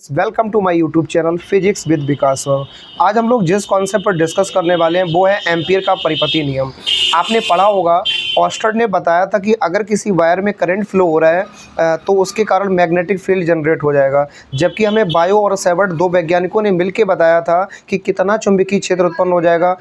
Welcome to my YouTube channel physics with Vikas. आज हम लोग जिस कॉन्सेप्ट पर डिस्कस करने वाले हैं वो है एम्पियर का परिपति नियम। आपने पढ़ा होगा, ऑस्टर्ड ने बताया था कि अगर किसी वायर में करंट फ्लो हो रहा है तो उसके कारण मैग्नेटिक फील्ड जनरेट हो जाएगा। जबकि हमें बायो और सेवर्ट दो वैज्ञानिकों ने मिलकर बताया था कि कितना चुंबकीय क्षेत्र उत्पन्न हो जाएगा।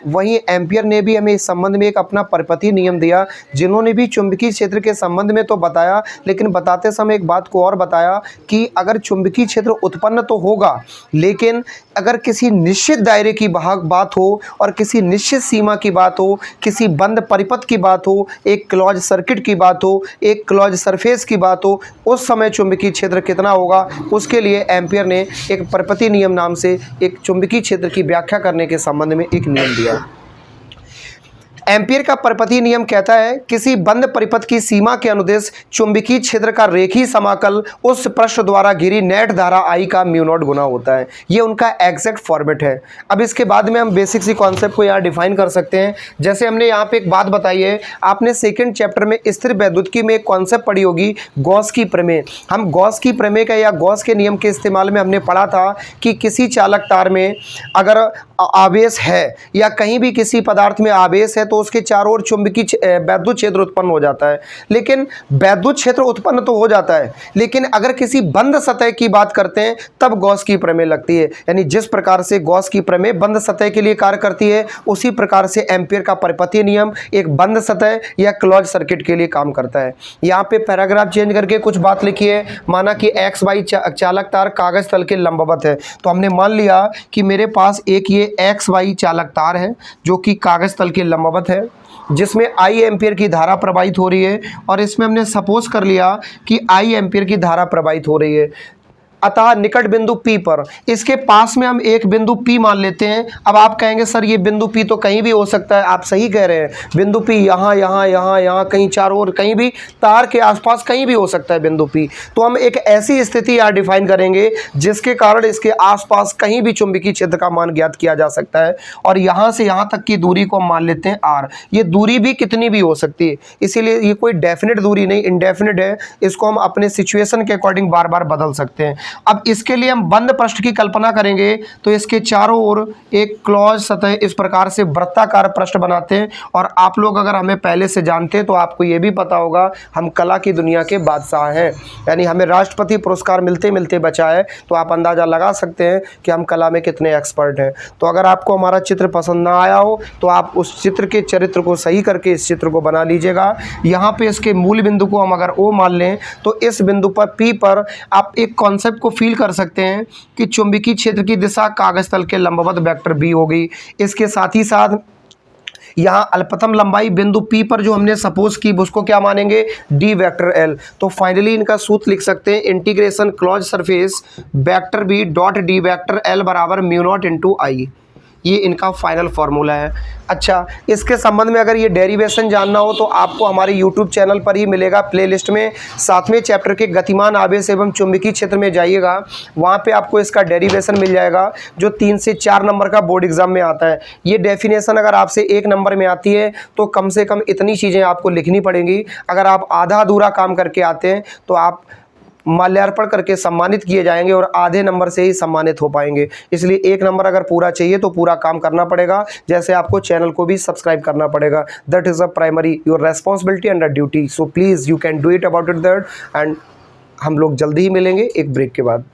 वहीं एम्पियर ने भी हमें इस संबंध में एक अपना परिपति नियम दिया, जिन्होंने भी चुंबकीय क्षेत्र के संबंध में तो बताया, लेकिन बताते समय एक बात को और बताया कि अगर चुंबकीय क्षेत्र उत्पन्न तो होगा, लेकिन अगर किसी निश्चित दायरे की बात हो और किसी निश्चित सीमा की बात हो, किसी बंद परिपथ की बात हो, एक क्लोज सर्किट की बात हो, एक क्लोज सरफेस की बात हो, उस समय चुंबकीय क्षेत्र कितना होगा, उसके लिए एम्पियर ने एक परिपति नियम नाम से एक चुंबकीय क्षेत्र की व्याख्या करने के संबंध में एक नियम दिया। एम्पियर का परिपति नियम कहता है किसी बंद परिपथ की सीमा के अनुदेश चुंबकीय क्षेत्र का रेखीय समाकल उस पृष्ठ द्वारा घिरी नेट धारा I का म्यू नॉट गुना होता है। ये उनका एग्जैक्ट फॉर्मेट है। अब इसके बाद में हम बेसिक सी कॉन्सेप्ट को यहाँ डिफाइन कर सकते हैं। जैसे हमने यहाँ पे एक बात बताई है, आपने सेकेंड चैप्टर में स्थिर वैद्युतिकी में एक कॉन्सेप्ट पढ़ी होगी, गॉस की प्रमेय। हम गॉस की प्रमेय का या गॉस के नियम के इस्तेमाल में हमने पढ़ा था कि किसी चालक तार में अगर आवेश है या कहीं भी किसी पदार्थ में आवेश है तो उसके चारों ओर चुंबकीय वैद्युत क्षेत्र उत्पन्न हो जाता है। लेकिन वैद्युत क्षेत्र उत्पन्न तो हो जाता है, लेकिन अगर किसी बंद सतह की बात करते हैं तब गॉस की प्रमेय लगती है। यानी जिस प्रकार से गॉस की प्रमेय बंद सतह के लिए कार्य करती है, उसी प्रकार से एम्पियर का परिपति नियम एक बंद सतह या क्लोज सर्किट के लिए काम करता है। यहाँ पे पैराग्राफ चेंज करके कुछ बात लिखी है, माना कि एक्स वाई चालक तार कागज तल के लंबवत है। तो हमने मान लिया कि मेरे पास एक ये एक्स वाई चालक तार है जो कि कागज तल के लंबवत है, जिसमें आई एम्पियर की धारा प्रवाहित हो रही है, और इसमें हमने सपोज कर लिया कि आई एम्पियर की धारा प्रवाहित हो रही है। अतः निकट बिंदु P पर इसके पास में हम एक बिंदु P मान लेते हैं। अब आप कहेंगे सर ये बिंदु P तो कहीं भी हो सकता है। आप सही कह रहे हैं, बिंदु P यहाँ यहाँ यहाँ यहाँ कहीं चारों ओर कहीं भी तार के आसपास कहीं भी हो सकता है बिंदु P। तो हम एक ऐसी स्थिति यहाँ डिफाइन करेंगे जिसके कारण इसके आसपास कहीं भी चुंबकीय क्षेत्र का मान ज्ञात किया जा सकता है, और यहाँ से यहाँ तक की दूरी को हम मान लेते हैं R। ये दूरी भी कितनी भी हो सकती है, इसीलिए ये कोई डेफिनेट दूरी नहीं, इनडेफिनेट है। इसको हम अपने सिचुएशन के अकॉर्डिंग बार बार बदल सकते हैं। अब इसके लिए हम बंद पृष्ठ की कल्पना करेंगे तो इसके चारों ओर एक क्लोज सतह इस प्रकार से वृत्ताकार पृष्ठ बनाते हैं। और आप लोग अगर हमें पहले से जानते हैं तो आपको ये भी पता होगा हम कला की दुनिया के बादशाह हैं, यानी हमें राष्ट्रपति पुरस्कार मिलते मिलते बचा है। तो आप अंदाज़ा लगा सकते हैं कि हम कला में कितने एक्सपर्ट हैं। तो अगर आपको हमारा चित्र पसंद ना आया हो तो आप उस चित्र के चरित्र को सही करके इस चित्र को बना लीजिएगा। यहाँ पे इसके मूल बिंदु को हम अगर O मान लें तो इस बिंदु पर P पर आप एक कॉन्सेप्ट को फील कर सकते हैं कि चुंबकीय क्षेत्र की दिशा कागज तल के लंबवत वेक्टर B होगी। इसके साथ ही साथ यहाँ अल्पतम लंबाई बिंदु P पर जो हमने सपोज की उसको क्या मानेंगे, D वेक्टर L। तो फाइनली इनका सूत्र लिख सकते हैं, integration close surface vector B dot D vector L बराबर म्यू नॉट इंटू I। ये इनका फाइनल फार्मूला है। अच्छा, इसके संबंध में अगर ये डेरिवेशन जानना हो तो आपको हमारे यूट्यूब चैनल पर ही मिलेगा प्लेलिस्ट में। 7वें चैप्टर के गतिमान आवेश एवं चुंबकीय क्षेत्र में जाइएगा, वहाँ पे आपको इसका डेरिवेशन मिल जाएगा जो 3 से 4 नंबर का बोर्ड एग्जाम में आता है। ये डेफिनेशन अगर आपसे 1 नंबर में आती है तो कम से कम इतनी चीज़ें आपको लिखनी पड़ेंगी। अगर आप आधा अधूरा काम करके आते हैं तो आप माल्यार्पण करके सम्मानित किए जाएंगे और आधे नंबर से ही सम्मानित हो पाएंगे। इसलिए 1 नंबर अगर पूरा चाहिए तो पूरा काम करना पड़ेगा, जैसे आपको चैनल को भी सब्सक्राइब करना पड़ेगा। That is a primary your responsibility and a duty. So please you can do it about it that. And हम लोग जल्दी ही मिलेंगे एक ब्रेक के बाद।